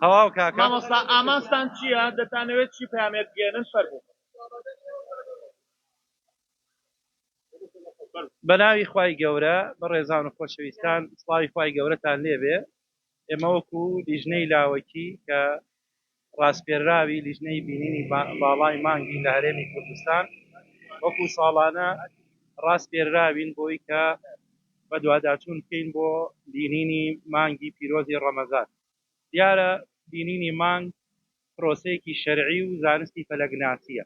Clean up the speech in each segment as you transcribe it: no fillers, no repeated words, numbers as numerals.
تەواو کاکە مامۆستا ئامانستان چییە؟ دەتانەوێت چی پامێک بگێنن فەرموو. بەناوی خوای گەورە بەڕێزان و خۆشەویستان سڵاوی خوای گەورەتان لێبێ. ئێمە وەکو لیژنەی لاوەکی کە ڕاستپێراوی لیژنەی بینینی باڵای مانگی لە هەرێمی کوردستان وەکو ساڵانە ڕاستپێراوین بۆی کە بە دوواداچوون بکەین بۆ بینینی مانگی پیرۆزی ڕەمەزان. دیارە بینینی مانگ پرۆسەیەکی شەرعی و زانستی فەلەکناسیە،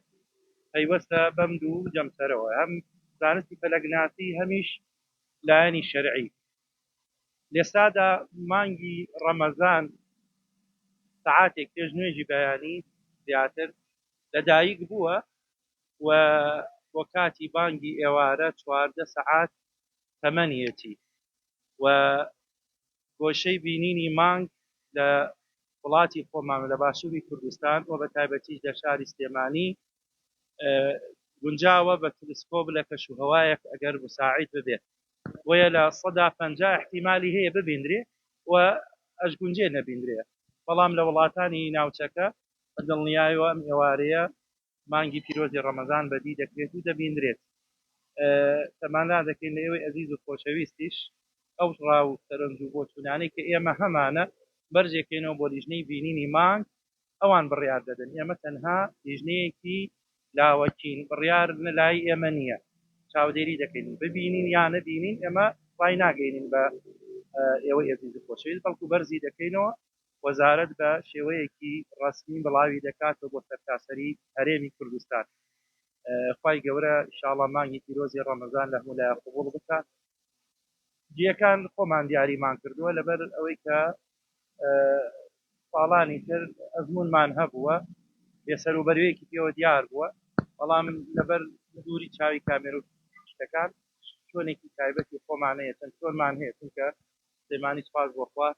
پەیوەستە بەم دوو جەمسەرەوە، هەم زانستی فەلەکناسی هەمیش لایەنی شەرعی. لێستادا مانگی ڕەمەزان سەعاتێک پێش نوێژی بەیانی زیاتر لەدایک بووە و بۆ کاتی بانگی ئێوارە 14 سەعات تەمەنیەتی و گۆشەی بینینی مانگ لە وڵاتی خۆمان لە باشووری کوردستان و بە تایبەتیش لە شاری سلێمانی گونجاوە بە تلسکۆب لە کەشوهەوایەک ئەگەر مساعید ببێت وەیە لە 150 احتیمالی هەیە ببیندرێ و ئەشگونجێ نەبیندرێ، بەڵام لە وڵاتانی ناوچەکە بە دڵنیایەوە ئەم ئێوارەیە مانگی پیرۆزی ڕەمەزان بەدی دەکرێت و دەبیندرێت. تەمانا دەکەین لە ئێوەی ئەزیز و خۆشەویستیش ئەو ڕاو سەرنج و بۆ چوونانەی کە ئێمە هەمانە بەرجێکێنەوە بۆ لیژنەی بینینی مانگ ئەوان بڕیار دەدەن. ئێمە تەنها لیژنەیەکی لاوەکین، بڕیار لای ئێمە نییە، چاودێری دەکەین ببینین یان نەبینین، ئێمە ڕای ناگەینین بە ئێوەی ئەزیز و خۆشەویست، بەڵکو بەرزی دەکەینەوە. وەزارەت بە شێوەیەکی ڕسمی بڵاوی دەکاتەوە بۆ سەرتاسەری هەرێمی کوردستان. خوای گەورە ئینشاڵڵا مانگی پیرۆزی ڕەمەزان لە هەموو لایە قبوڵ بکات. جیەکان خۆمان دیاریمان کردووە لەبەر ئەوەی کە ساڵانی تر ئەزمونمان هەبووە بێسەروبەروەیەکی پێوە دیار بووە، بەڵام لەبەر دووری چاوی کامێرە و شتەکان چۆنێکی تایبەتی خۆمانەیە چەند چۆنمان هەیە، چونکە سلێمانی سپاس بۆخوا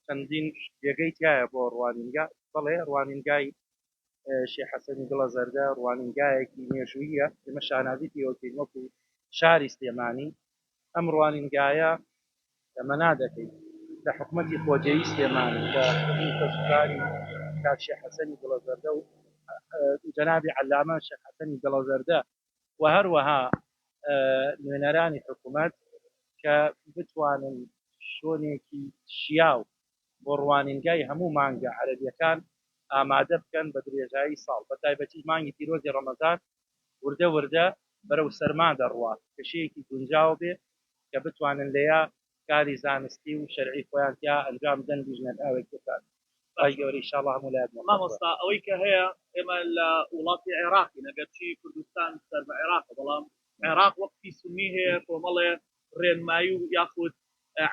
چەندین جێگەی تایە بۆ ڕوانینگا، بەڵێ ڕوانینگای شێخ حەسەنی دڵە زەردە ڕوانینگایەکی مێژوویە، ئێمە شانازی پێوەکەین وەکو شاری سلێمانی. ئەم ڕوانینگایە ئەمە نادەکەین لە حکومەتی خۆجێی سلێمانی کە کەسوکاری کاک شێخ حەسەنی دڵە زەردە و جەنابی عەلامە شێخ حەسەنی دڵە زەردە و هەروەها نوێنەرانی حکومەت کە بتوانن شۆنێکی شیاو بۆ ڕوانینگای هەموو مانگە عەرەبیەکان ئامادە بکەن بە درێژایی ساڵ، بە تایبەتی مانگی پیرۆزی ڕەمەزان وردە وردە بەرەو سەرما دەڕوات، کەشەیەکی گونجاو بێ کە بتوانن لەیە کاری زانستی و شەرعی خۆیان تیا ئەنجام بدەن بژنەر ئاوێک بکات. خی گەورەی ئینشاڵڵا هەموو لایەک مامۆستا ئەوەی کە هەیە ئێمە لە وڵاتی عێراقی نەگەرچی کوردستان سەر بە عێراقە، بەڵام عێراق وەقتی سنی هەیە کۆمەڵێ ڕێنمایی و یاخود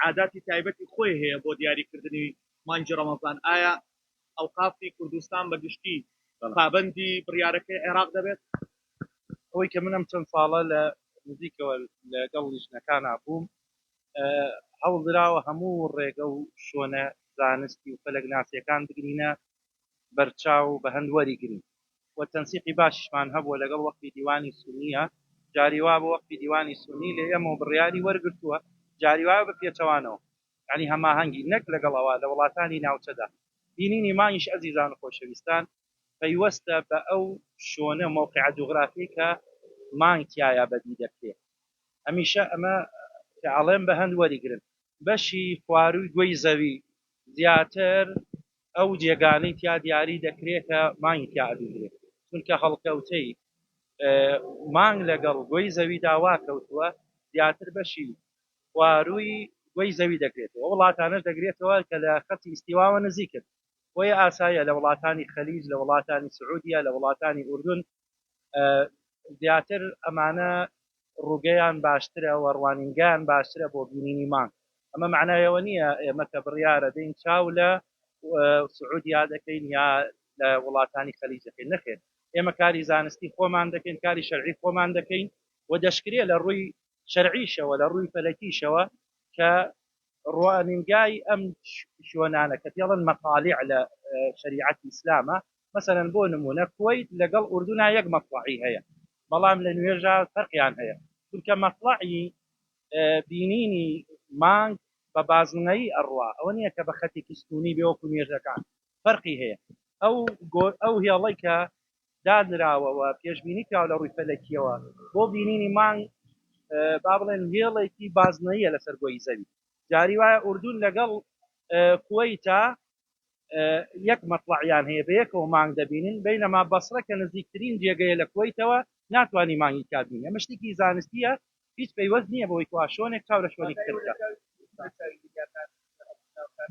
عاداتی تایبەتی خۆی هەیە بۆ دیاریکردنی مانگی ڕەمەزان. ئایا ئەوقافی کوردستان بەگشتی پابەندی بڕیارەکەی عێراق دەبێت؟ ئەوەی کە منم چەند ساڵە لە نزیکەوە لەگەڵ لیژنەکانە بووم، هەوڵدراوە هەموو ڕێگە و شۆنە زانستی و فەلەکناسیەکان بگرینە بەرچاو بە هەندوەری گرین و تەنسیقی باشیشمان هەبووە لەگەڵ وەقتی دیوانی سونیە. جاریوا بە وەقتی دیوانی سونی لە ئێمە بڕیاری وەرگرتووە، جاریوا بە پێچەوانەوە، یعنی هەماهەنگی نەک لەگەڵەوە لە وڵاتانی ناوچەدا. بینینی مانگیش ئەزیزان و خۆشەویستان پەیوەستە بە ئەو شۆنە مۆقیع جوغرافی کە مانگ تایە بەدی دەکرێت. هەمیشە ئەمە ئەڵێم بە هەند وەریگرن. بەشی خواروی گوێی زەوی زیاتر ئەو جێگانەی تیا دیاری دەکرێت کە مانگی تیا ئەبیگرێت، چونکە هەڵکەوتەی مانگ لەگەڵ گوێی زەوی داوا کەوتووە زیاتر بەشی خواروی گوێی زەوی دەکرێتەوە. وڵاتانش دەگرێتەوە کە لە خەتی ئیستیواوە نزیکن، وەیە ئاسایە لە وڵاتانی خەلیج، لە وڵاتانی سعودیا، لە وڵاتانی ئوردون زیاتر ئەمانە ڕووگەیان باشترە و ڕوانینگیان باشترە بۆ بینینی مانگ. ئەمە معنایەوە نییە ئێمە کە بڕیارە دەین چاو لە سعودیا دەکەین یا لە وڵاتانی خەلیج دەکەین، نەخێر، ئێمە کاری زانستی خۆمان دەکەین، کاری شەرعی خۆمان دەکەین و دەشکرێ لە ڕووی شەرعیشەوە لە ڕووی فەلەکیشەوە کە ڕوانینگای ئەم شوێنانە کە پێڵن مەطالیع لە شریعەتی ئیسلامە، مەسەلەن بۆ نمونە کوێیت لەگەڵ ئوردونا یەک مەطلعی هەیە، بەڵام لە نوێژە فەرقیان هەیە، چونکە مەطلعی بینینی مانگ بە بازنەی ئەڕوا، ئەوە نییە کە بە خەتێکی ستونی بێ وەکو نوێژەکان، فەرقی هەیە ئەو هێڵەی کە دانراوە و پێشبینی کراوە لە ڕووی فەلەکیەوە بۆ بینینی مانگ با بڵێن هێڵێکی بازنەیە لەسەر گۆی زەوی جاری وایە ئوردون لەگەڵ کوێیتا یەک مەطلعیان هەیە بە یەکەوە مانگ دەبینن بەینەما بەسڕە کە نزیکترین جێگەیە لە کوێیتەوە ناتوانانی مانگی کابینە ئەمە شتێکی زانستیە هیچ پەیوەست نییە بەوەی وا شۆنێک چاو لە شوێنی ترکە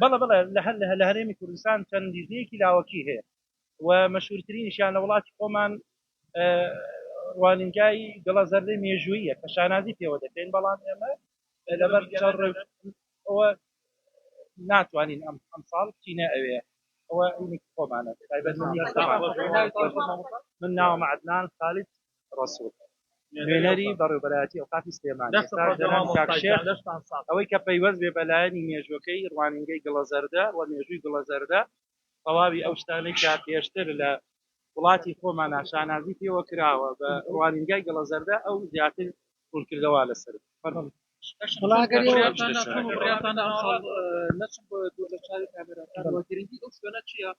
بەڵێ لە هەرێمی کوردستان چەند دیزنەیەکی لاوەکی هەیە و مەشهورترینیشیان لە وڵاتی خۆمان ڕوانینگای گەڵە زەردەی مێژوویە کە شانازی پێوە دەکەین بەڵام ئێمە لەبەر ئەوە ناتوانین ئەم ساڵ بچینە ئەوێ ئەوە ئەوێکی خۆمانە من ناوم عەدنان خالید ڕەسوول نوێنەری بەڕێوەبەرایەتی ئەوقافی سلێمانی ئەوەی کە پەیوەست بێ بەلایەنی مێژوەکەی ڕوانینگەی گڵە زەردە و مێژووی گڵە زەردە تەواوی ئەو شتانەی کە پێشتر لە وڵاتی خۆمان شانازی پێوە کراوە بە ڕوانینگای گڵە زەردە ئەو زیاتر ڕوونکردەوە لەسەر نەچم بۆ دوورچوی کامێرەکان گرنگی ئەو شوێنە چییە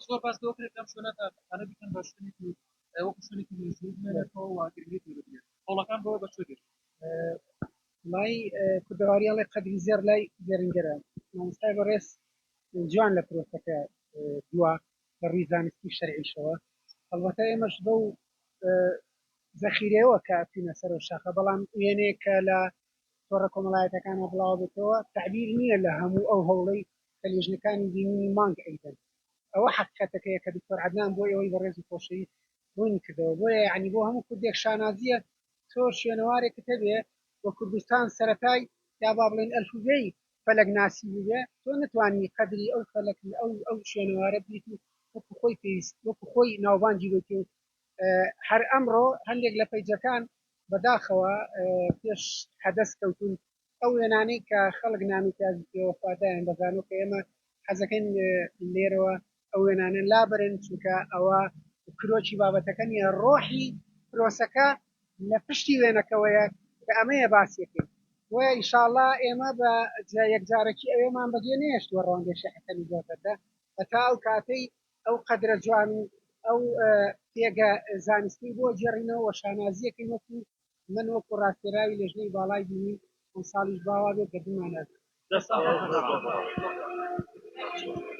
زۆر باس دەکرێتم شوێنەکە ئەە بکەن بە شوێنێکی وەکو شوێنێکی مێژوویێتەوە وا گرنگی بێت هەوڵەکان بۆ بە چێت لای کوردەواریاڵی قەدری زێر لای گەرنگەرە مامۆستای بەڕێز جوان لە پرۆسەکە دووە بە ڕووی زانستی شەرعیشەوە هەڵبەتە ئێمەش بە و زەخیرەوە کە ئەچینە سەر و شاخە بەڵام وێنەیە کە لە تۆڕە کۆمەڵایەتەکانە بڵاو بێتەوە تعبیر نییە لە هەموو ئەو هەوڵەی کە لێژنەکانی دینی مانگ ئەیدەن ئەوە حقیقەتەکەیە کە دکتۆر عەدنان بۆ ئەوەی بەڕێزی خۆشەویست ڕوونی کردەوە بۆیە یعنی بۆ هەموو کوردێک شانازیە تۆ شوێنەوارێکت هەبێ بۆ کوردستان سەرەتای یا با بڵێن ئەلفوبەی فەلەک ناسی ببێ تۆ نتوانی قەدری ئەو فەلەک ئەو شوێنەوارە بیت و وەکو خۆی پێویست وەکو خۆی ناوبانجی بێت و هەر ئەمڕۆ هەندێک لە پەیجەکان بەداخەوە پێش حەدەس کەوتون ئەو وێنانەی کە خەڵک نامیتیازی پێوەفادایان بەزانۆ کە ئێمە حەزەکەین لێرەوە ئەو وێنانە لابرن چونکە ئەوە کرۆکی بابەتەکە نیە ڕۆحی پرۆسەکە لە پشتی وێنەکەوەیە کە ئەمەیە باسیەکەین وە ئیشاڵڵا ئێمە بە یەکجارێکی ئەوێمان بەجێ نێشتوە ڕەوەندێشی حەکەمی زۆرەکە هەتا ئەو کاتەی ئەو قەدرە جوان و ئەو تێگە زانستی بۆ جێڕینەوە شانازیەکەی وەکو من وەکو ڕاستێراوی لێژنەی باڵای بینی ئەم ساڵیش باوا بێت کە دومانە